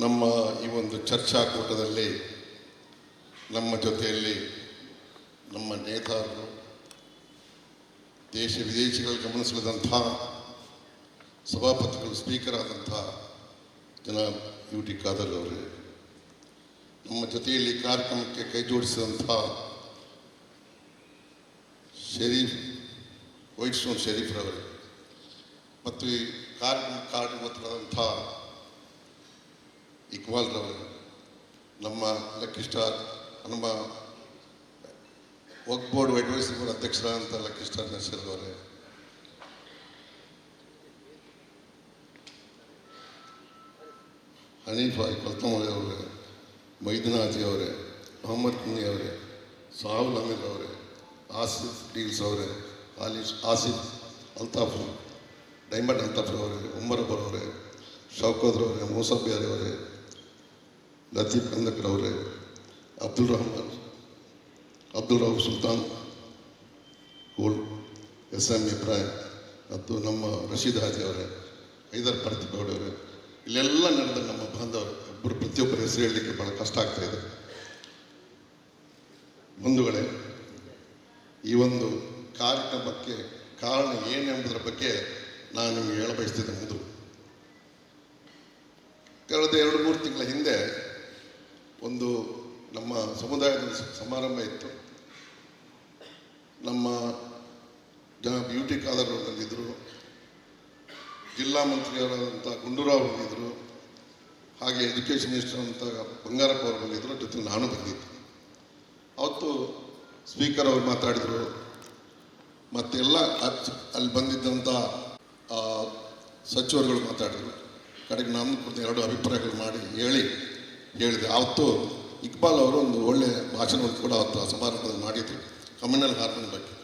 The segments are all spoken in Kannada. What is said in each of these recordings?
ನಮ್ಮ ಈ ಒಂದು ಚರ್ಚಾಕೂಟದಲ್ಲಿ ನಮ್ಮ ಜೊತೆಯಲ್ಲಿ ನಮ್ಮ ನೇತಾರರು, ದೇಶ ವಿದೇಶಗಳಲ್ಲಿ ಗಮನಿಸಲಿದಂಥ ಸಭಾಪತಿಗಳು, ಸ್ಪೀಕರ್ ಆದಂಥ ಜನಾಬ್ UT ಖಾದರ್ ಅವರೇ, ನಮ್ಮ ಜೊತೆಯಲ್ಲಿ ಕಾರ್ಯಕ್ರಮಕ್ಕೆ ಕೈ ಜೋಡಿಸಿದಂಥ ಶರೀಫ್, ವೈಟ್ ಸ್ಟೋನ್ ಶರೀಫ್ರವರೇ, ಮತ್ತು ಈ ಕಾರ್ಯಕ್ರಮಕಾರರಾದಂಥ ಇಕ್ಬಾಲ್ ರವರೇ, ನಮ್ಮ ಲಕ್ಕಿ ಸ್ಟಾರ್, ನಮ್ಮ ವಕ್ಫ್ ಬೋರ್ಡ್ ಅಡ್ವೈಸರಿ ಬೋರ್ಡ್ ಅಧ್ಯಕ್ಷರಾದಂಥ ಲಕ್ಕಿ ಸ್ಟಾರ್ ನಸೀರ್ ಅವರೇ, ಹನೀಫಾ ಕೊಲ್ತಮೊಳೆ ಅವರೇ, ಮೈದುನಾಜಿ ಅವರೇ, ಮೊಹಮ್ಮದ್ ಕುನ್ನಿ ಅವರೇ, ಸಾಹುಲ್ ಅಮೀರ್ ಅವರೇ, ಆಸಿಫ್ ಡೀಲ್ಸ್ ಅವರೇ, ಆಸಿಫ್ ಅಲ್ತಾಫ್, ಡೈಮಂಡ್ ಅಲ್ತಾಫ್ ಅವರೇ, ಉಮ್ಮರ್ ಅಬ್ಬರ್ ಅವರೇ, ಶೌಕತ್ ಅವರೇ, ಮೂಸಬ್ಯಾರಿ ಅವರೇ, ಲತೀಫ್ ಕಂದಕರ್ ಅವರೇ, ಅಬ್ದುಲ್ ರೌಫ್ ಸುಲ್ತಾನ್ ಗೋಲ್ಡ್, SM ಇಬ್ರಾಹಿಂ, ಮತ್ತು ನಮ್ಮ ರಶೀದ್ ಹಾಜಿ ಅವರೇ, ಹೈದರ್ ಪ್ರತಿಭಾಗೌಡ ಅವರೇ, ಇಲ್ಲೆಲ್ಲ ನಡೆದ ನಮ್ಮ ಬಾಂಧವರು ಪ್ರತಿಯೊಬ್ಬರ ಹೆಸರು ಹೇಳಲಿಕ್ಕೆ ಭಾಳ ಕಷ್ಟ ಆಗ್ತಾ ಇದೆ. ಬಂಧುಗಳೇ, ಈ ಒಂದು ಕಾರ್ಯಕ್ರಮಕ್ಕೆ ಕಾರಣ ಏನೆಂಬುದರ ಬಗ್ಗೆ ನಾನು ನಿಮಗೆ ಹೇಳಬಯಸ್ತಿದ್ದೆ. ಮೊದಲು ಕಳೆದ 2-3 ತಿಂಗಳ ಹಿಂದೆ ಒಂದು ನಮ್ಮ ಸಮುದಾಯದ ಸಮಾರಂಭ ಇತ್ತು. ನಮ್ಮ ಜನಾಬ್ UT ಖಾದರ್ ಅವರು ಬಂದಿದ್ದರು, ಜಿಲ್ಲಾ ಮಂತ್ರಿಯವರಾದಂಥ ಗುಂಡೂರಾವ್ ಬಂದಿದ್ದರು, ಹಾಗೆ ಎಜುಕೇಷನ್ ಮಿನಿಸ್ಟರ್ ಅಂತ ಬಂಗಾರಪ್ಪ ಅವರು ಬಂದಿದ್ದರು, ಜೊತೆ ನಾನು ಬಂದಿದ್ದೆ. ಅವತ್ತು ಸ್ಪೀಕರ್ ಅವರು ಮಾತಾಡಿದರು, ಮತ್ತೆಲ್ಲ ಅಲ್ಲಿ ಬಂದಿದ್ದಂಥ ಸಚಿವರುಗಳು ಮಾತಾಡಿದರು. ಕಡೆಗೆ ನಾನು ಕೂಡ 2 ಅಭಿಪ್ರಾಯಗಳು ಮಾಡಿ ಹೇಳಿದೆ. ಆವತ್ತು ಇಕ್ಬಾಲ್ ಅವರು ಒಂದು ಒಳ್ಳೆಯ ಭಾಷಣವನ್ನು ಕೂಡ ಅವತ್ತು ಆ ಸಮಾರಂಭದಲ್ಲಿ ಮಾಡಿದರು, ಕಮ್ಯುನಲ್ ಹಾರ್ಮೋನ್ ಬಗ್ಗೆ.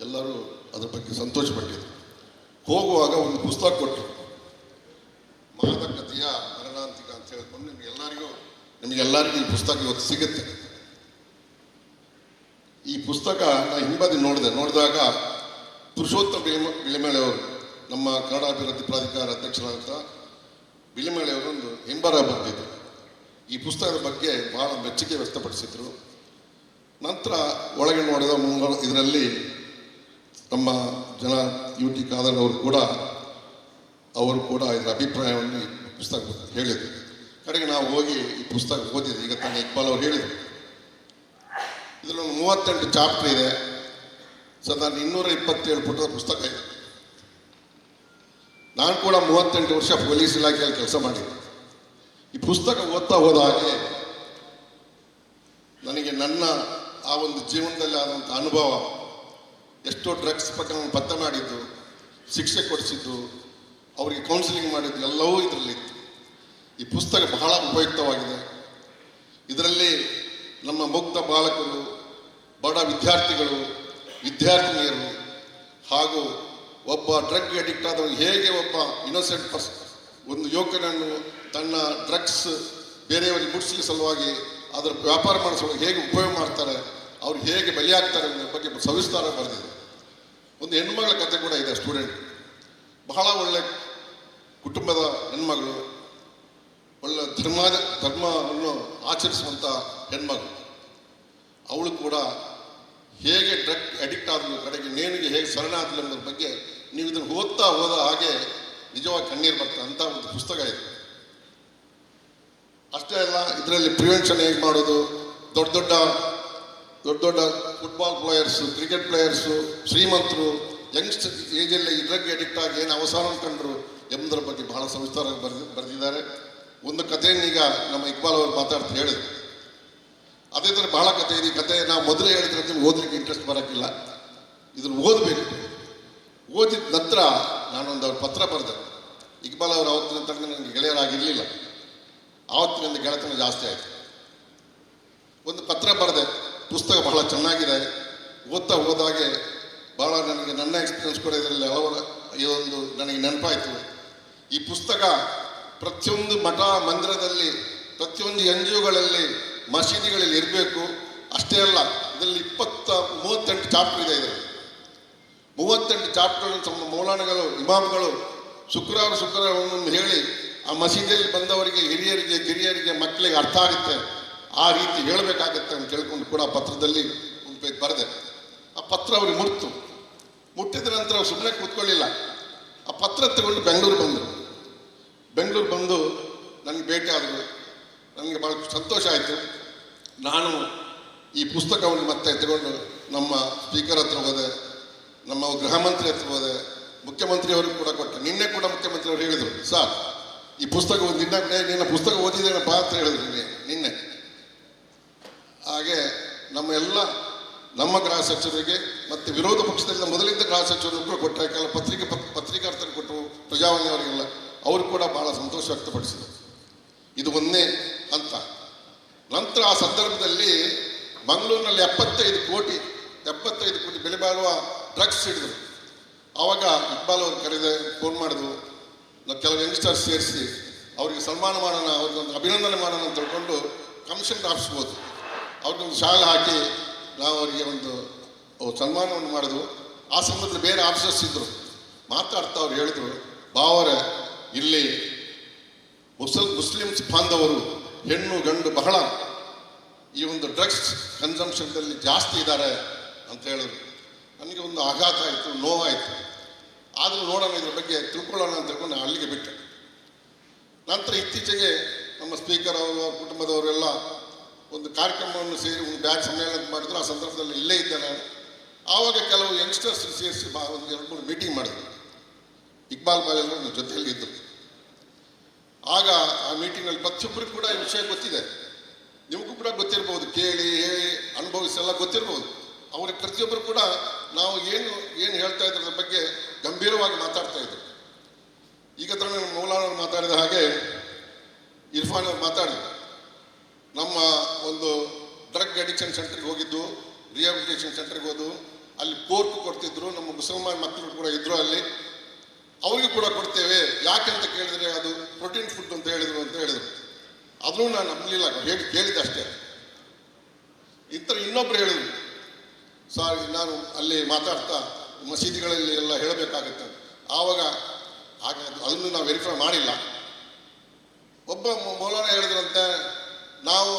ಎಲ್ಲರೂ ಅದ್ರ ಬಗ್ಗೆ ಸಂತೋಷಪಟ್ಟಿದ್ರು. ಹೋಗುವಾಗ ಒಂದು ಪುಸ್ತಕ ಕೊಟ್ಟರು, ಮಾದಕತೆಯ ಮರಣಾಂತಿಕ ಅಂತ ಹೇಳಿಕೊಂಡು ನಿಮಗೆಲ್ಲರಿಗೂ ಈ ಪುಸ್ತಕ ಇವತ್ತು ಸಿಗುತ್ತೆ. ಈ ಪುಸ್ತಕ ನಾನು ಹಿಂಬದಿ ನೋಡಿದಾಗ ಪುರುಷೋತ್ತಮ ಬಿಳಿಮಳೆಯವರು, ನಮ್ಮ ಕನ್ನಡ ಅಭಿವೃದ್ಧಿ ಪ್ರಾಧಿಕಾರ ಅಧ್ಯಕ್ಷರಾದಂಥ ಬಿಳಿಮಳೆಯವರೊಂದು ಹಿಂಬರ ಬರೆದಿದ್ದರು. ಈ ಪುಸ್ತಕದ ಬಗ್ಗೆ ಬಹಳ ಮೆಚ್ಚುಗೆ ವ್ಯಕ್ತಪಡಿಸಿದರು. ನಂತರ ಒಳಗೆ ನೋಡಿದ ಇದರಲ್ಲಿ ನಮ್ಮ UT ಖಾದರ್ ಅವರು ಕೂಡ ಇದರ ಅಭಿಪ್ರಾಯವನ್ನು ಈ ಪುಸ್ತಕ ಹೇಳಿದರು. ಕಡೆಗೆ ನಾವು ಹೋಗಿ ಈ ಪುಸ್ತಕ ಓದಿದ್ವಿ. ಈಗ ತಾನೇ ಇಕ್ಬಾಲ್ ಅವರು ಹೇಳಿದರು, ಇದರೊಂದು 38 ಚಾಪ್ಟರ್ ಇದೆ, ಸಾಧಾರಣ 227 ಪುಟದ ಪುಸ್ತಕ ಇದೆ. ನಾನು ಕೂಡ 38 ವರ್ಷ ಪೊಲೀಸ್ ಇಲಾಖೆಯಲ್ಲಿ ಕೆಲಸ ಮಾಡಿದ್ದೆ. ಈ ಪುಸ್ತಕ ಓದ್ತಾ ಹೋದ ಹಾಗೆ ನನಗೆ ನನ್ನ ಆ ಒಂದು ಜೀವನದಲ್ಲಿ ಆದಂಥ ಅನುಭವ, ಎಷ್ಟೋ ಡ್ರಗ್ಸ್ ಪ್ರಕರಣ ಪತ್ತೆ ಮಾಡಿದ್ದು, ಶಿಕ್ಷೆ ಕೊಡಿಸಿದ್ದು, ಅವರಿಗೆ ಕೌನ್ಸಿಲಿಂಗ್ ಮಾಡಿದ್ದು ಎಲ್ಲವೂ ಇದರಲ್ಲಿತ್ತು. ಈ ಪುಸ್ತಕ ಬಹಳ ಉಪಯುಕ್ತವಾಗಿದೆ. ಇದರಲ್ಲಿ ನಮ್ಮ ಮುಗ್ಧ ಬಾಲಕರು, ಬಡ ವಿದ್ಯಾರ್ಥಿಗಳು, ವಿದ್ಯಾರ್ಥಿನಿಯರು, ಹಾಗೂ ಒಬ್ಬ ಡ್ರಗ್ ಅಡಿಕ್ಟ್ ಆದವನು ಹೇಗೆ ಒಬ್ಬ ಇನ್ನೋಸೆಂಟ್ ಒಂದು ಯುವಕನನ್ನು ತನ್ನ ಡ್ರಗ್ಸ್ ಬೇರೆಯವರಿಗೆ ಮುಟ್ಟಿಸಲಿ ಸಲುವಾಗಿ ಅದರ ವ್ಯಾಪಾರ ಮಾಡಿಸೋದು ಹೇಗೆ ಉಪಯೋಗ ಮಾಡ್ತಾರೆ, ಅವ್ರು ಹೇಗೆ ಬಲಿಯಾಗ್ತಾರೆ ಅನ್ನೋ ಬಗ್ಗೆ ಸವಿಸ್ತಾರ ಬರೆದಿದೆ. ಒಂದು ಹೆಣ್ಮಗಳ ಕಥೆ ಕೂಡ ಇದೆ. ಸ್ಟೂಡೆಂಟ್, ಬಹಳ ಒಳ್ಳೆ ಕುಟುಂಬದ ಹೆಣ್ಮಗಳು, ಒಳ್ಳೆ ಧರ್ಮವನ್ನು ಆಚರಿಸುವಂಥ ಹೆಣ್ಮಗಳು. ಅವಳು ಕೂಡ ಹೇಗೆ ಡ್ರಗ್ ಅಡಿಕ್ಟ್ ಆದಲು, ಕಡೆಗೆ ನೇಣಿಗೆ ಹೇಗೆ ಶರಣಾದಲು ಅನ್ನೋದ್ರ ಬಗ್ಗೆ ನೀವು ಇದನ್ನು ಓದ್ತಾ ಹೋದ ಹಾಗೆ ನಿಜವಾಗಿ ಕಣ್ಣೀರು ಬರ್ತದೆ ಅಂತ ಒಂದು ಪುಸ್ತಕ ಇದೆ. ಅಷ್ಟೇ ಅಲ್ಲ, ಇದರಲ್ಲಿ ಪ್ರಿವೆನ್ಷನ್ ಹೇಗೆ ಮಾಡೋದು, ದೊಡ್ಡ ದೊಡ್ಡ ಫುಟ್ಬಾಲ್ ಪ್ಲೇಯರ್ಸು, ಕ್ರಿಕೆಟ್ ಪ್ಲೇಯರ್ಸು, ಶ್ರೀಮಂತರು, ಯಂಗ್ಸ್ಟರ್ ಏಜಲ್ಲಿ ಈ ಡ್ರಗ್ ಅಡಿಕ್ಟ್ ಆಗಿ ಏನು ಅವಸಾನ ಕಂಡರು ಎಂಬುದರ ಬಗ್ಗೆ ಬಹಳ ಸವಿಸ್ತಾರವಾಗಿ ಬರೆದಿದ್ದಾರೆ. ಒಂದು ಕಥೆಯನ್ನು ಈಗ ನಮ್ಮ ಇಕ್ಬಾಲ್ ಅವರು ಮಾತಾಡ್ತಾ ಹೇಳಿದ್ರು. ಅದೇ ಥರ ಬಹಳ ಕಥೆ ಇದೆ. ಈ ಕಥೆ ನಾವು ಮೊದಲೇ ಹೇಳಿದ್ರೆ ನಿಮ್ಗೆ ಓದಲಿಕ್ಕೆ ಇಂಟ್ರೆಸ್ಟ್ ಬರೋಕ್ಕಿಲ್ಲ. ಇದನ್ನು ಓದಬೇಕು. ಓದಿದ ನಂತರ ನಾನೊಂದು ಅವ್ರ ಪತ್ರ ಬರೆದೆ. ಇಕ್ಬಾಲ್ ಅವರು ಆವತ್ತಿನ ತನಕ ನನಗೆ ಗೆಳೆಯರಾಗಿರಲಿಲ್ಲ, ಆವತ್ತಿನಿಂದ ಗೆಳೆತನ ಜಾಸ್ತಿ ಆಯಿತು. ಒಂದು ಪತ್ರ ಬರೆದೆ. ಪುಸ್ತಕ ಬಹಳ ಚೆನ್ನಾಗಿದೆ. ಓದ್ತಾ ಹೋದಾಗೆ ಭಾಳ ನನಗೆ ನನ್ನ ಎಕ್ಸ್ಪೀರಿಯನ್ಸ್ ಕೂಡ ಇದರಲ್ಲಿ ಈ ಒಂದು ನನಗೆ ನೆನಪಾಯಿತು. ಈ ಪುಸ್ತಕ ಪ್ರತಿಯೊಂದು ಮಠ ಮಂದಿರದಲ್ಲಿ, ಪ್ರತಿಯೊಂದು NGOಗಳಲ್ಲಿ, ಮಸೀದಿಗಳಲ್ಲಿ ಇರಬೇಕು. ಅಷ್ಟೇ ಅಲ್ಲ, ಇದರಲ್ಲಿ 38 ಚಾಪ್ಟರ್ ಇದೆ. ಇದರಲ್ಲಿ 38 ಚಾಪ್ಟರ್ ತಮ್ಮ ಮೌಲಾನಗಳು, ಇಮಾಮ್ಗಳು ಶುಕ್ರವಾರ ಹೇಳಿ ಆ ಮಸೀದಿಯಲ್ಲಿ ಬಂದವರಿಗೆ ಹಿರಿಯರಿಗೆ ಕಿರಿಯರಿಗೆ ಮಕ್ಕಳಿಗೆ ಅರ್ಥ ಆಗುತ್ತೆ, ಆ ರೀತಿ ಹೇಳಬೇಕಾಗತ್ತೆ ಅಂತ ಹೇಳ್ಕೊಂಡು ಕೂಡ ಪತ್ರದಲ್ಲಿ ಒಂದು ಪೇಜ್ ಬರೆದೆ. ಆ ಪತ್ರ ಅವ್ರಿಗೆ ಮುಟ್ಟಿದ ನಂತರ ಅವ್ರು ಸುಮ್ಮನೆ ಕೂತ್ಕೊಳ್ಳಿಲ್ಲ. ಆ ಪತ್ರ ತಗೊಂಡು ಬೆಂಗಳೂರು ಬಂದು ನನಗೆ ಭೇಟಿ ಆದರು. ನನಗೆ ಭಾಳ ಸಂತೋಷ ಆಯಿತು. ನಾನು ಈ ಪುಸ್ತಕವನ್ನು ಮತ್ತೆ ತಗೊಂಡು ನಮ್ಮ ಸ್ಪೀಕರ್ ಹತ್ರ ಹೋದೆ, ನಮ್ಮ ಗೃಹ ಮಂತ್ರಿ ಹತ್ರ ಹೋದೆ, ಮುಖ್ಯಮಂತ್ರಿಯವ್ರಿಗೆ ಕೂಡ ಕೊಟ್ಟೆ. ನಿನ್ನೆ ಕೂಡ ಮುಖ್ಯಮಂತ್ರಿಯವರು ಹೇಳಿದರು, ಸರ್ ಈ ಪುಸ್ತಕ ನಿನ್ನ ಪುಸ್ತಕ ಓದಿದ್ದೇನಪ್ಪ ಅಂತ ಹೇಳಿದ್ರು ನಿನ್ನೆ. ಹಾಗೆ ನಮ್ಮ ಗೃಹ ಸಚಿವರಿಗೆ ಮತ್ತು ವಿರೋಧ ಪಕ್ಷದಿಂದ ಮೊದಲಿದ್ದ ಗೃಹ ಸಚಿವರಿಗೂ ಕೂಡ ಕೊಟ್ಟರೆ, ಕೆಲ ಪತ್ರಿಕಾರ್ತರು ಕೊಟ್ಟರು, ಪ್ರಜಾವಾಣಿಯವರಿಗೆಲ್ಲ ಅವರು ಕೂಡ ಭಾಳ ಸಂತೋಷ ವ್ಯಕ್ತಪಡಿಸಿದರು. ಇದು ಒಂದೇ ಹಂತ. ನಂತರ ಆ ಸಂದರ್ಭದಲ್ಲಿ ಮಂಗಳೂರಿನಲ್ಲಿ 75 ಕೋಟಿ ಬೆಲೆ ಬಾಳುವ ಡ್ರಗ್ಸ್ ಹಿಡಿದರು. ಆವಾಗ ಇಕ್ಬಾಲ್ ಅವರು ಕರೆದೆ, ಫೋನ್ ಮಾಡಿದ್ರು. ನಾವು ಕೆಲವು ಯಂಗ್ಸ್ಟರ್ಸ್ ಸೇರಿಸಿ ಅವರಿಗೆ ಸನ್ಮಾನ ಮಾಡೋಣ, ಅವ್ರಿಗೊಂದು ಅಭಿನಂದನೆ ಮಾಡೋಣ ಅಂತ ತಿಳ್ಕೊಂಡು ಕಮಿಷನ್ ಆಫಿಸ್ಬೋದು ಅವ್ರಿಗೊಂದು ಶಾಲೆ ಹಾಕಿ ನಾವು ಅವರಿಗೆ ಒಂದು ಸನ್ಮಾನವನ್ನು ಮಾಡಿದ್ವು. ಆ ಸಂದರ್ಭದಲ್ಲಿ ಬೇರೆ ಆಫೀಸರ್ಸ್ ಇದ್ದರು. ಮಾತಾಡ್ತಾ ಅವ್ರು ಹೇಳಿದ್ರು, ಬಾವರೇ ಇಲ್ಲಿ ಮುಸ್ಲಿಮ್ಸ್ ಬಾಂಧವರು ಹೆಣ್ಣು ಗಂಡು ಬಹಳ ಈ ಒಂದು ಡ್ರಗ್ಸ್ ಕನ್ಸಂಪ್ಷನ್ದಲ್ಲಿ ಜಾಸ್ತಿ ಇದ್ದಾರೆ ಅಂತ ಹೇಳಿದ್ರು. ನನಗೆ ಒಂದು ಆಘಾತ ಆಯಿತು, ನೋವಾಯಿತು. ಆದರೂ ನೋಡೋಣ, ಇದ್ರ ಬಗ್ಗೆ ತಿಳ್ಕೊಳ್ಳೋಣ ಅಂತ ಹೇಳ್ಕೊಂಡು ನಾನು ಅಲ್ಲಿಗೆ ಬಿಟ್ಟೆ. ನಂತರ ಇತ್ತೀಚೆಗೆ ನಮ್ಮ ಸ್ಪೀಕರ್ ಅವರು, ಕುಟುಂಬದವರೆಲ್ಲ ಒಂದು ಕಾರ್ಯಕ್ರಮವನ್ನು ಸೇರಿ ಒಂದು ಬ್ಯಾಚ್ ಸಮ್ಮೇಳನ ಮಾಡಿದ್ರು. ಆ ಸಂದರ್ಭದಲ್ಲಿ ಇಲ್ಲೇ ಇದ್ದೆ ನಾನು. ಆವಾಗ ಕೆಲವು ಯಂಗ್ಸ್ಟರ್ಸ್ ಸೇರಿಸಿ ಒಂದು 2-3 ಮೀಟಿಂಗ್ ಮಾಡಿದ್ರು. ಇಕ್ಬಾಲ್ ಬಾಲೆಲ್ಲರೂ ನನ್ನ ಜೊತೆಯಲ್ಲಿ ಇದ್ದರು. ಆಗ ಆ ಮೀಟಿಂಗ್ನಲ್ಲಿ ಪ್ರತಿಯೊಬ್ಬರಿಗೂ ಕೂಡ ಈ ವಿಷಯ ಗೊತ್ತಿದೆ, ನಿಮಗೂ ಕೂಡ ಗೊತ್ತಿರ್ಬೋದು, ಕೇಳಿ ಹೇಳಿ ಅನುಭವಿಸೆಲ್ಲ ಗೊತ್ತಿರ್ಬೋದು. ಅವ್ರಿಗೆ ಪ್ರತಿಯೊಬ್ಬರು ಕೂಡ ನಾವು ಏನು ಹೇಳ್ತಾ ಇದ್ರ ಬಗ್ಗೆ ಗಂಭೀರವಾಗಿ ಮಾತಾಡ್ತಾ ಇದ್ರು. ಈಗ ತಾನೇ ನಮ್ಮ ಮೌಲಾನವ್ರು ಮಾತಾಡಿದ ಹಾಗೆ ಇರ್ಫಾನ್ ಅವ್ರು ಮಾತಾಡಿದ್ರು. ನಮ್ಮ ಒಂದು ಡ್ರಗ್ ಅಡಿಕ್ಷನ್ ಸೆಂಟರ್ಗೆ ಹೋಗಿದ್ದು, ರಿಹಾಬಿಲಿಟೇಷನ್ ಸೆಂಟರ್ಗೆ ಹೋದು, ಅಲ್ಲಿ ಕೋರ್ಕ್ ಕೊಡ್ತಿದ್ರು. ನಮ್ಮ ಮುಸಲ್ಮಾನ್ ಮಕ್ಕಳು ಕೂಡ ಇದ್ರು ಅಲ್ಲಿ. ಅವರಿಗೂ ಕೂಡ ಕೊಡ್ತೇವೆ, ಯಾಕೆಂತ ಕೇಳಿದರೆ ಅದು ಪ್ರೋಟೀನ್ ಫುಡ್ ಅಂತ ಹೇಳಿದರು. ಅದನ್ನು ನಾನು ನಂಬಲಿಲ್ಲ, ಕೇಳಿದ್ದೆ ಅಷ್ಟೇ. ಇನ್ನೊಬ್ರು ಹೇಳಿದ್ರು, ಸರ್ ನಾನು ಅಲ್ಲಿ ಮಾತಾಡ್ತಾ ಮಸೀದಿಗಳಲ್ಲಿ ಎಲ್ಲ ಹೇಳಬೇಕಾಗುತ್ತೆ. ಆವಾಗ ಹಾಗೆ ಅದನ್ನು ನಾವು ವೆರಿಫೈ ಮಾಡಿಲ್ಲ. ಒಬ್ಬ ಮೌಲಾನ ಹೇಳಿದ್ರಂತೆ, ನಾವು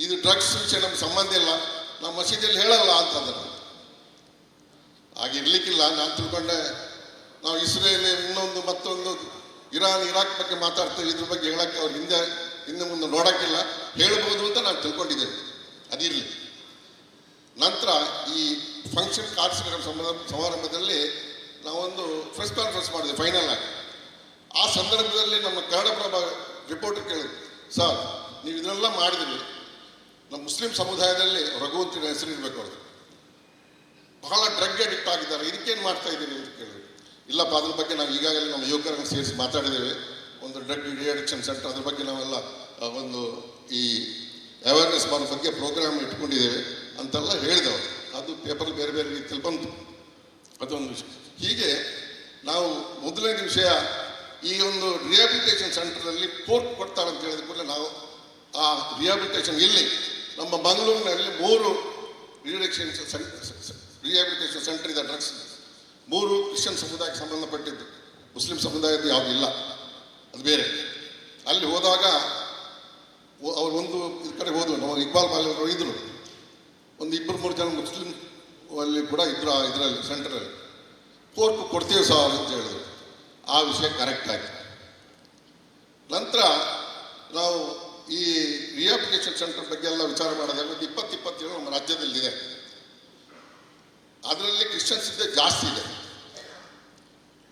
ಇದು ಡ್ರಗ್ಸ್ ವಿಷಯ ನಮ್ಗೆ ಸಂಬಂಧ ಇಲ್ಲ, ನಾವು ಮಸೀದಿಯಲ್ಲಿ ಹೇಳಲ್ಲ ಅಂತಂದ್ರೆ. ಹಾಗೆ ಇರ್ಲಿಕ್ಕಿಲ್ಲ. ನಾನು ತಿಳ್ಕೊಂಡೆ ನಾವು ಇಸ್ರೇಲ್ ಮತ್ತೊಂದು ಇರಾಕ್ ಬಗ್ಗೆ ಮಾತಾಡ್ತೇವೆ, ಇದ್ರ ಬಗ್ಗೆ ಹೇಳಕ್ಕೆ ಅವ್ರು ಹಿಂದೆ ಮುಂದೆ ನೋಡೋಕ್ಕಿಲ್ಲ, ಹೇಳ್ಬೋದು ಅಂತ ನಾನು ತಿಳ್ಕೊಂಡಿದ್ದೇನೆ. ಅದಿರಲಿ. ನಂತರ ಈ ಫಂಕ್ಷನ್ ಕಾರ್ಯಕ್ರಮ ಸಮಾರಂಭದಲ್ಲಿ ನಾವೊಂದು ಪ್ರೆಸ್ ಕಾನ್ಫರೆನ್ಸ್ ಮಾಡಿದ್ವಿ ಫೈನಲ್ ಆಗಿ. ಆ ಸಂದರ್ಭದಲ್ಲಿ ನಮ್ಮ ಕನ್ನಡಪ್ರಭ ರಿಪೋರ್ಟರ್ ಕೇಳಿದ್ರು, ಸರ್ ನೀವು ಇದನ್ನೆಲ್ಲ ಮಾಡಿದ್ರಿ, ನಮ್ಮ ಮುಸ್ಲಿಂ ಸಮುದಾಯದಲ್ಲಿ ರಘುವಂತಿನ ಹೆಸರಿರ್ಬೇಕು, ಅವ್ರದ್ದು ಬಹಳ ಡ್ರಗ್ ಅಡಿಕ್ಟ್ ಆಗಿದ್ದಾರೆ, ಇದಕ್ಕೇನು ಮಾಡ್ತಾ ಇದ್ದೀರಿ ಅಂತ ಕೇಳಿದ್ರು. ಇಲ್ಲಪ್ಪ, ಅದ್ರ ಬಗ್ಗೆ ನಾವು ಈಗಾಗಲೇ ನಮ್ಮ ಯುವಕರನ್ನು ಸೇರಿಸಿ ಮಾತಾಡಿದ್ದೇವೆ, ಒಂದು ಡ್ರಗ್ ರಿಅಡಿಕ್ಷನ್ ಸೆಂಟರ್, ಅದ್ರ ಬಗ್ಗೆ ನಾವೆಲ್ಲ ಒಂದು ಈ ಅವೇರ್ನೆಸ್ ಮಾಡೋ ಬಗ್ಗೆ ಪ್ರೋಗ್ರಾಮ್ ಇಟ್ಕೊಂಡಿದ್ದೇವೆ ಅಂತೆಲ್ಲ ಹೇಳಿದವರು. ಅದು ಪೇಪರ್ ಬೇರೆ ಬೇರೆ ರೀತಿಯಲ್ಲಿ ಬಂತು. ಅದೊಂದು ವಿಷಯ. ಹೀಗೆ ನಾವು ಮೊದಲನೇ ವಿಷಯ, ಈ ಒಂದು ರಿಹಾಬಿಲಿಟೇಷನ್ ಸೆಂಟರಲ್ಲಿ ಕೋರ್ಟ್ ಕೊಡ್ತಾರೆ ಅಂತ ಹೇಳಿದ ಕೂಡಲೇ ನಾವು ಆ ರಿಹಾಬಿಲಿಟೇಷನ್ ಇಲ್ಲಿ ನಮ್ಮ ಮಂಗಳೂರಿನಲ್ಲಿ 3 ರಿಹಾಬಿಲಿಟೇಷನ್ ಸೆಂಟರ್ ಇದೆ. ಡ್ರಗ್ಸ್ 3 ಕ್ರಿಶ್ಚಿಯನ್ ಸಮುದಾಯಕ್ಕೆ ಸಂಬಂಧಪಟ್ಟಿದ್ದು, ಮುಸ್ಲಿಂ ಸಮುದಾಯದ ಯಾವುದು ಇಲ್ಲ, ಅದು ಬೇರೆ. ಅಲ್ಲಿ ಹೋದಾಗ ಅವ್ರು ಒಂದು ಈ ಕಡೆ ಹೋದ್ರು, ನಾವು ಇಕ್ಬಾಲ್ ಬಾಲೆಲ್ಲರೂ ಇದ್ರು, ಒಂದು 2-3 ಜನ ಮುಸ್ಲಿಂ ಅಲ್ಲಿ ಕೂಡ ಇದ್ರು ಆ ಇದರಲ್ಲಿ ಸೆಂಟರಲ್ಲಿ. ಕೋರ್ಟ್ ಕೊಡ್ತೀವಿ ಸರ್ ಅಂತ ಹೇಳಿದ್ರು. ಆ ವಿಷಯ ಕರೆಕ್ಟ್ ಆಗಿ ನಂತರ ನಾವು ಈ ರಿಹಾಬಿಲಿಟೇಷನ್ ಸೆಂಟರ್ ಬಗ್ಗೆ ಎಲ್ಲ ವಿಚಾರ ಮಾಡಿದಾಗ ಒಂದು 20-27 ನಮ್ಮ ರಾಜ್ಯದಲ್ಲಿದೆ. ಅದರಲ್ಲಿ ಕ್ರಿಶ್ಚಿಯನ್ಸ್ ಇದ್ದೇ ಜಾಸ್ತಿ ಇದೆ,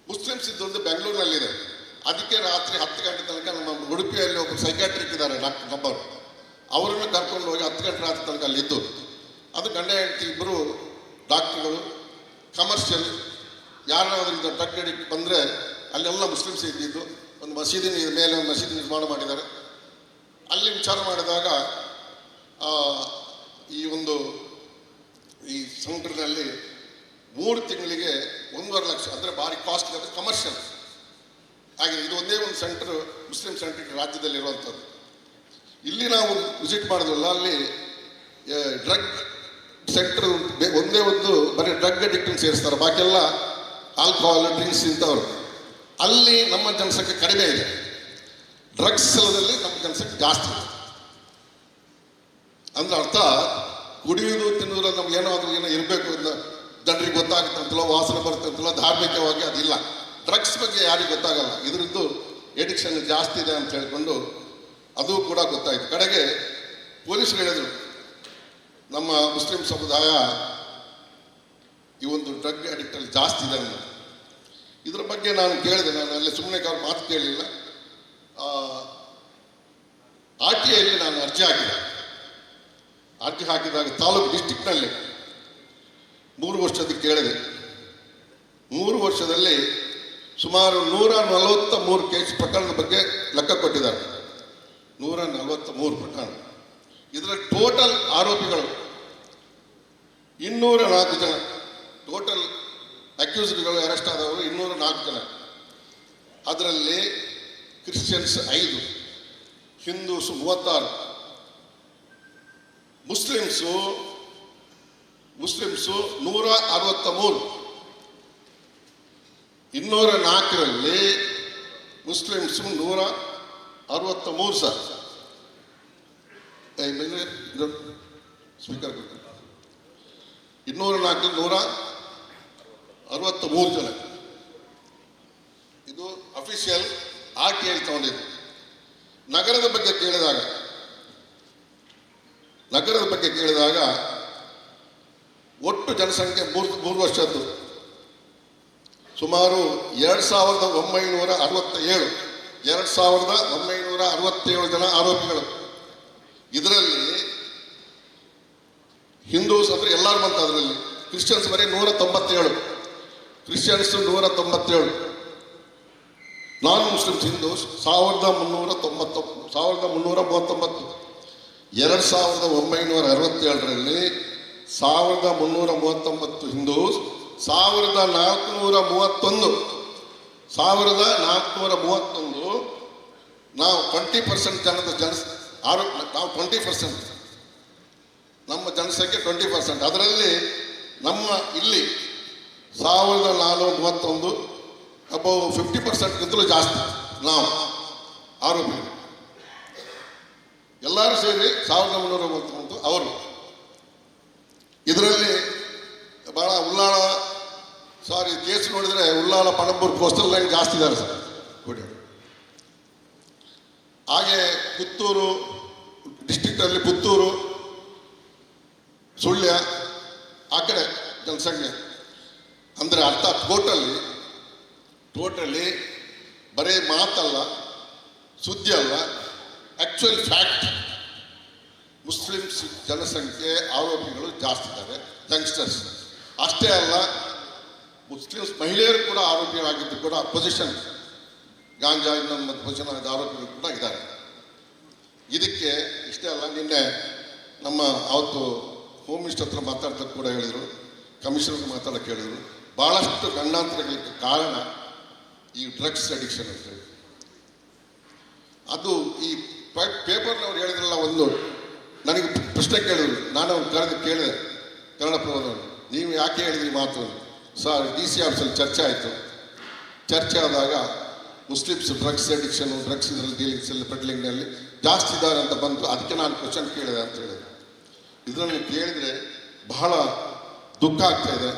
ಮುಸ್ಲಿಮ್ಸ್ ಇದ್ದೊಂದು ಬೆಂಗಳೂರಿನಲ್ಲಿದೆ. ಅದಕ್ಕೆ ರಾತ್ರಿ 10 ಗಂಟೆ ತನಕ ನಮ್ಮ ಉಡುಪಿಯಲ್ಲಿ ಒಬ್ಬರು ಸೈಕ್ಯಾಟ್ರಿಕ್ ಇದ್ದಾರೆ, ಡಾಕ್ಟರ್ ಗಬ್ಬರ್, ಅವರನ್ನು ಕರ್ಕೊಂಡು ಹೋಗಿ 10 ಗಂಟೆ ರಾತ್ರಿ ತನಕ ಅಲ್ಲಿ ಇದ್ದು. ಅದು ಗಂಡ ಹೆಂಡತಿ ಇಬ್ಬರು ಡಾಕ್ಟರ್ಗಳು, ಕಮರ್ಷಿಯಲ್. ಯಾರಾದ್ರಿಂದ ಡ್ರಗ್ ಅಡಿಕ್ಟ್ ಬಂದರೆ ಅಲ್ಲೆಲ್ಲ ಮುಸ್ಲಿಮ್ಸ್ ಇದ್ದಿದ್ದು. ಒಂದು ಮಸೀದಿ ಮೇಲೆ ಒಂದು ಮಸೀದಿ ನಿರ್ಮಾಣ ಮಾಡಿದ್ದಾರೆ. ಅಲ್ಲಿ ವಿಚಾರ ಮಾಡಿದಾಗ ಈ ಸೆಂಟರ್ನಲ್ಲಿ 3 ತಿಂಗಳಿಗೆ 1.5 ಲಕ್ಷ, ಅಂದರೆ ಭಾರಿ ಕಾಸ್ಟ್ಲಿ, ಅದು ಕಮರ್ಷಿಯಲ್ ಆಗಿದೆ. ಇದು ಒಂದೇ ಒಂದು ಸೆಂಟರ್, ಮುಸ್ಲಿಂ ಸೆಂಟರ್ ರಾಜ್ಯದಲ್ಲಿರುವಂಥದ್ದು. ಇಲ್ಲಿ ನಾವು ವಿಸಿಟ್ ಮಾಡಿದ್ವಲ್ಲ, ಅಲ್ಲಿ ಡ್ರಗ್ ಸೆಂಟರ್ ಒಂದೇ ಒಂದು ಬರೀ ಡ್ರಗ್ ಅಡಿಕ್ಟನ್ನು ಸೇರಿಸ್ತಾರೆ, ಬಾಕಿಯೆಲ್ಲ ಆಲ್ಕೋಹಾಲ್ ಡ್ರಿಂಕ್ಸ್ ಇಂಥವ್ರು. ಅಲ್ಲಿ ನಮ್ಮ ಜನಸಂಖ್ಯೆ ಕಡಿಮೆ ಇದೆ, ಡ್ರಗ್ಸ್ ಸ್ಥಳದಲ್ಲಿ ನಮ್ಮ ಜನಸಂಖ್ಯೆ ಜಾಸ್ತಿ ಇದೆ. ಅಂದ್ರೆ ಅರ್ಥ ಕುಡಿಯುವುದು ತಿನ್ನುವುದು ನಮ್ಗೆ ಏನಾದರೂ ಏನೋ ಇರಬೇಕು ಅಂತ ಜನರಿಗೆ ಗೊತ್ತಾಗುತ್ತಂತಲೋ, ವಾಸನೆ ಬರುತ್ತಂತಲೋ, ಧಾರ್ಮಿಕವಾಗಿ ಅದಿಲ್ಲ. ಡ್ರಗ್ಸ್ ಬಗ್ಗೆ ಯಾರಿಗೂ ಗೊತ್ತಾಗಲ್ಲ, ಇದರದ್ದು ಎಡಿಕ್ಷನ್ ಜಾಸ್ತಿ ಇದೆ ಅಂತ ಹೇಳ್ಕೊಂಡು ಅದು ಕೂಡ ಗೊತ್ತಾಯಿತು. ಕಡೆಗೆ ಪೊಲೀಸರು ಹೇಳಿದರು ನಮ್ಮ ಮುಸ್ಲಿಂ ಸಮುದಾಯ ಈ ಒಂದು ಡ್ರಗ್ ಅಡಿಕ್ಟಲ್ಲಿ ಜಾಸ್ತಿ ಇದೆ ಅಂತ. ಇದರ ಬಗ್ಗೆ ನಾನು ಕೇಳಿದೆ, ನಾನು ಅಲ್ಲಿ ಸುಮ್ಮನೆ ಅವ್ರ ಮಾತು ಕೇಳಲಿಲ್ಲ. RTIಯಲ್ಲಿ ನಾನು ಅರ್ಜಿ ಹಾಕಿದಾಗ ತಾಲೂಕು ಡಿಸ್ಟಿಕ್ನಲ್ಲಿ 3 ವರ್ಷದ ಕೇಳಿದೆ. 3 ವರ್ಷದಲ್ಲಿ ಸುಮಾರು 143 ಕೇಸ್ ಪ್ರಕರಣದ ಬಗ್ಗೆ ಲೆಕ್ಕ ಕೊಟ್ಟಿದ್ದಾರೆ. 143 ಪ್ರಕರಣ. ಇದರ ಟೋಟಲ್ ಆರೋಪಿಗಳು 204 ಜನ. ಟೋಟಲ್ ಅಕ್ಯೂಸ್ಡ್ಗಳು ಅರೆಸ್ಟ್ ಆದವರು 204 ಜನ. ಅದರಲ್ಲಿ ಕ್ರಿಶ್ಚಿಯನ್ಸ್ 5, ಹಿಂದೂಸು 36, ಮುಸ್ಲಿಮ್ಸು 163. 204ರಲ್ಲಿ ಮುಸ್ಲಿಮ್ಸು 163 ಸರ್. ಸ್ಪೀಕರ್ 204 163 ಜನ. ಇದು ಅಫಿಷಿಯಲ್ RTI ತಗೊಂಡಿದ್ದು. ನಗರದ ಬಗ್ಗೆ ಕೇಳಿದಾಗ ಒಟ್ಟು ಜನಸಂಖ್ಯೆ 3 ವರ್ಷದ್ದು ಸುಮಾರು 2967 ಜನ ಆರೋಪಿಗಳು. ಇದರಲ್ಲಿ ಹಿಂದೂಸ್ ಅಂದರೆ ಎಲ್ಲರೂ ಬಂತ, ಅದರಲ್ಲಿ ಕ್ರಿಶ್ಚಿಯನ್ಸ್ ಬರೀ 197, ಕ್ರಿಶ್ಚಿಯನ್ಸ್ 197, ನಾನ್ ಮುಸ್ಲಿಮ್ಸ್ ಹಿಂದೂಸ್ 1339. 2967ರಲ್ಲಿ 1339 ಹಿಂದೂಸ್, 1431 ನಾವು 20% ನಾವು 20%, ನಮ್ಮ ಜನಸಂಖ್ಯೆ 20%. ಅದರಲ್ಲಿ ನಮ್ಮ ಇಲ್ಲಿ 1431 ಅಬೌವ್ 50%ಗಿಂತಲೂ ಜಾಸ್ತಿ ನಾವು ಆರೋಪಿಗಳು. ಎಲ್ಲರೂ ಸೇರಿ 1339 ಅವರು. ಇದರಲ್ಲಿ ಭಾಳ ಕೇಸ್ ನೋಡಿದರೆ ಉಳ್ಳಾಲ ಪಣಂಬೂರು ಕೋಸ್ಟಲ್ ಲೈನ್ ಜಾಸ್ತಿ ಇದ್ದಾರೆ ಸರ್ ಕುಡಿಯೋರು. ಹಾಗೆ ಪುತ್ತೂರು ಡಿಸ್ಟಿಕ್ಟಲ್ಲಿ ಪುತ್ತೂರು, ಸುಳ್ಯ ಆ ಕಡೆ ಜನಸಂಖ್ಯೆ. ಅಂದರೆ ಅರ್ಥ ಟೋಟಲಿ ಬರೀ ಮಾತಲ್ಲ, ಸುದ್ದಿ ಅಲ್ಲ, ಆ್ಯಕ್ಚುಯಲ್ ಫ್ಯಾಕ್ಟ್ ಮುಸ್ಲಿಮ್ಸ್ ಜನಸಂಖ್ಯೆ ಆರೋಪಿಗಳು ಜಾಸ್ತಿ ಇದ್ದಾರೆ, ಯಂಗ್ಸ್ಟರ್ಸ್. ಅಷ್ಟೇ ಅಲ್ಲ, ಮುಸ್ಲಿಮ್ಸ್ ಮಹಿಳೆಯರು ಕೂಡ ಆರೋಪಿಗಳಾಗಿದ್ದು ಕೂಡ ಪೊಸಿಷನ್ ಗಾಂಜಾ ಇನ್ನೊಂದು ಪೊಸಿಷನ್ ಆದ ಆರೋಪಿಗಳು ಕೂಡ ಇದ್ದಾರೆ. ಇದಕ್ಕೆ ಇಷ್ಟೇ ಅಲ್ಲ, ನಿನ್ನೆ ನಮ್ಮ ಅವತ್ತು ಹೋಮ್ ಮಿನಿಸ್ಟರ್ ಹತ್ರ ಮಾತಾಡ್ತಾ ಕೂಡ ಹೇಳಿದರು, ಕಮಿಷನರ್ ಮಾತಾಡೋಕ್ಕೆ ಹೇಳಿದರು, ಭಾಳಷ್ಟು ಗಂಡಾಂತರಗಳಿಗೆ ಕಾರಣ ಈ ಡ್ರಗ್ಸ್ ಅಡಿಕ್ಷನ್ ಅಂತ ಹೇಳಿ. ಅದು ಈ ಪೇಪರ್ನವ್ರು ಹೇಳಿದ್ರಲ್ಲ, ಒಂದು ನನಗೆ ಪ್ರಶ್ನೆ ಕೇಳಿದ್ರು, ನಾನು ಅವ್ರು ಕೇಳಿದೆ ಕನ್ನಡಪ್ರಭದವರು, ನೀವು ಯಾಕೆ ಹೇಳಿದ್ರಿ ಮಾತು? ಸರ್, DC ಆಫೀಸಲ್ಲಿ ಚರ್ಚೆ ಆಯಿತು. ಚರ್ಚೆ ಆದಾಗ ಮುಸ್ಲಿಮ್ಸ್ ಡ್ರಗ್ಸ್ ಅಡಿಕ್ಷನು, ಡ್ರಗ್ಸ್ ಇದರಲ್ಲಿ ಡೀಲಿಂಗ್ಸಲ್ಲಿ ಪೆಡ್ಲಿಂಗ್ನಲ್ಲಿ ಜಾಸ್ತಿ ಇದ್ದಾರೆ ಅಂತ ಬಂತು. ಅದಕ್ಕೆ ನಾನು ಕ್ವಶನ್ ಕೇಳಿದೆ ಅಂತ ಹೇಳಿದೆ. ಇದನ್ನು ಕೇಳಿದರೆ ಬಹಳ ದುಃಖ ಆಗ್ತಾ ಇದೆ.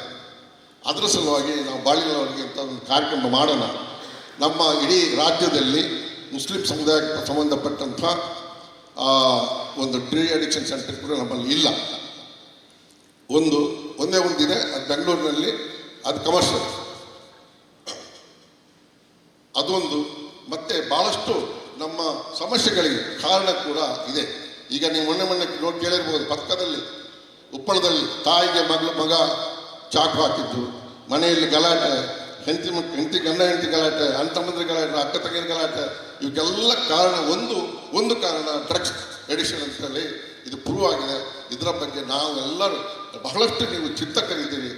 ಅದರ ಸಲುವಾಗಿ ನಾವು ಬಾಳಿನವರಿಗೆ ಅಂತ ಒಂದು ಕಾರ್ಯಕ್ರಮ ಮಾಡೋಣ. ನಮ್ಮ ಇಡೀ ರಾಜ್ಯದಲ್ಲಿ ಮುಸ್ಲಿಂ ಸಮುದಾಯಕ್ಕೆ ಸಂಬಂಧಪಟ್ಟಂಥ ಒಂದು ಡ್ರೀ ಅಡಿಕ್ಷನ್ ಸೆಂಟರ್ ಕೂಡ ನಮ್ಮಲ್ಲಿ ಇಲ್ಲ. ಒಂದೇ ಒಂದಿದೆ, ಅದು ಬೆಂಗಳೂರಿನಲ್ಲಿ, ಅದು ಕಮರ್ಷಿಯಲ್. ಅದೊಂದು. ಮತ್ತೆ ಭಾಳಷ್ಟು ನಮ್ಮ ಸಮಸ್ಯೆಗಳಿಗೆ ಕಾರಣ ಕೂಡ ಇದೆ. ಈಗ ನೀವು ಮೊನ್ನೆ ನೋಡಿ ಕೇಳಿರ್ಬೋದು, ಪಕ್ಕದಲ್ಲಿ ಉಪ್ಪಳದಲ್ಲಿ ತಾಯಿಗೆ ಮಗ ಚಾಕು ಹಾಕಿದ್ದು, ಮನೆಯಲ್ಲಿ ಗಲಾಟೆ, ಹೆಂಡತಿ ಗಂಡ ಗಲಾಟೆ, ಅಣ್ಣ ತಮ್ಮಂದ್ರ ಗಲಾಟೆ, ಅಕ್ಕ ತಂಗಿನ ಗಲಾಟೆ, ಇವಕ್ಕೆಲ್ಲ ಕಾರಣ ಒಂದು ಕಾರಣ ಡ್ರಗ್ಸ್ ಎಡಿಕ್ಷನ್ ಅಂತೇಳಿ ಇದು ಪ್ರೂವ್ ಆಗಿದೆ. ಇದರ ಬಗ್ಗೆ ನಾವೆಲ್ಲರೂ ಬಹಳಷ್ಟು ನೀವು ಚಿಂತಕರಿದ್ದೀರಿ.